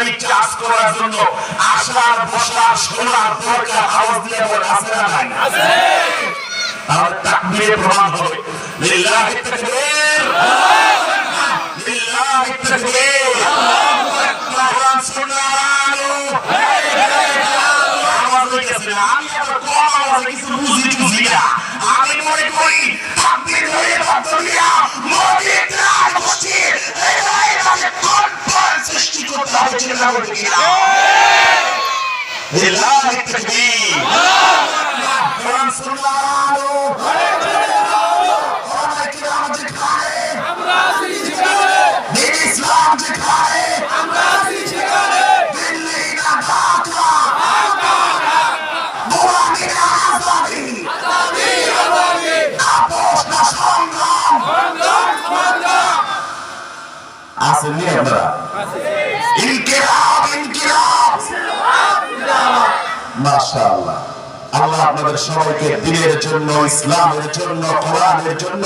গাড়ি চার্জ করার জন্য আসার বসার শোনার দরকার আওয়াজ দিয়ে বলে আছে না নাই? আছে। তাহলে তাকবীরে প্রমাণ হবে লিল্লাহি তাকবীর, লিল্লাহি তাকবীর, কোরআন সুন্নাহর আলো। আওয়াজ হইছে না, আমি আবার কম আওয়াজে কিছু বুঝি না। আমি মনে করি তাকবীর হয়ে বাতলিয়া মদিনার মসজিদ এই রায়ের মাঝে কনফারেন্স সৃষ্টি করতে হবে চিন্তা করে কিনা? লিল্লাহি তাকবীর, কোরআন সুন্নাহর আলো। আসেননি আপনারা? ইনকিলাব, ইনকিলাব, মাশাআল্লাহ। আল্লাহ আপনাদের সবাইকে দ্বীনের জন্য, ইসলামের জন্য, কোরআনের জন্য,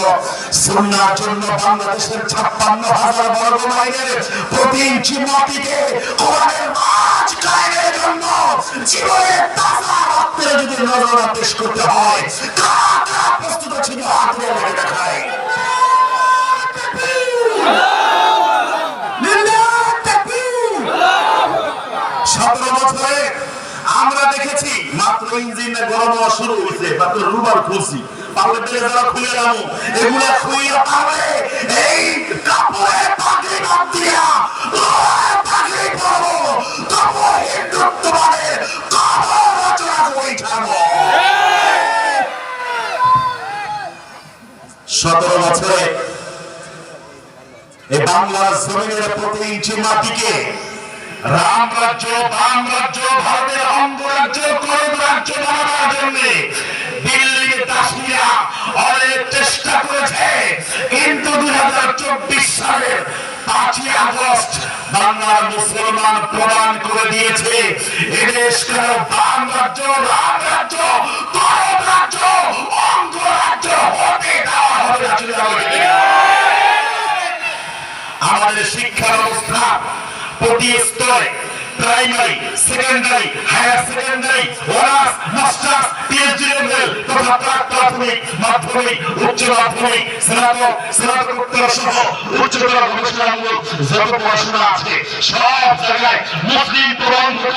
সুন্নাহর জন্য, বাংলাদেশের ৫৬,০০০ বর্গ মাইলের প্রতি ইঞ্চি মাটিকে কোরআনের মাঝ কায়েমের জন্য জীবনের তাজা রক্তে যদি নজরানা পেশ করতে হয়, কারা প্রস্তুত ছিল হাত তুলে দেখায়? ১৭ বছরে আমরা দেখেছি মাত্র ইঞ্জিনের গরম হওয়া শুরু হয়েছে, মাত্র রুমাল খুলছি, পারলে বেড়ে যাওয়া খুলে যাবো, এগুলা খুইয়া পারলে এই কাপড়ে পাগড়ি বাদ দিয়া পাগড়ি পরবো, তবু হিন্দুত্ববাদের কবর রচনা করে ছাড়বো। ১৭ বছরে এই বাংলার জমিনের প্রতি ইঞ্চি মাটিকে রাম রাজ্য, বাম রাজ্য, ভারতের অঙ্গরাজ্য, করণ রাজ্য বানানোর জন্য দিল্লির দাসীরা অনেক চেষ্টা করেছে, কিন্তু ২০২৪ সালের ৫ই আগস্ট বাংলার মুসলমান প্রমাণ করে দিয়েছে এদেশ কেন বাম রাজ্য, রাম রাজ্য, করণ রাজ্য, অঙ্গরাজ্য হতে দেওয়া হবে না। আমাদের শিক্ষা ব্যবস্থা প্রতি স্তরে, primary, secondary, higher secondary, honours, masters, PhD level তথা প্রাক-প্রাথমিক, মাধ্যমিক, উচ্চ মাধ্যমিক, স্নাতক, স্নাতকোত্তর সহ উচ্চতর গবেষণামূলক যত পড়াশোনা আছে সব জায়গায় মুসলিম প্রবন্ধ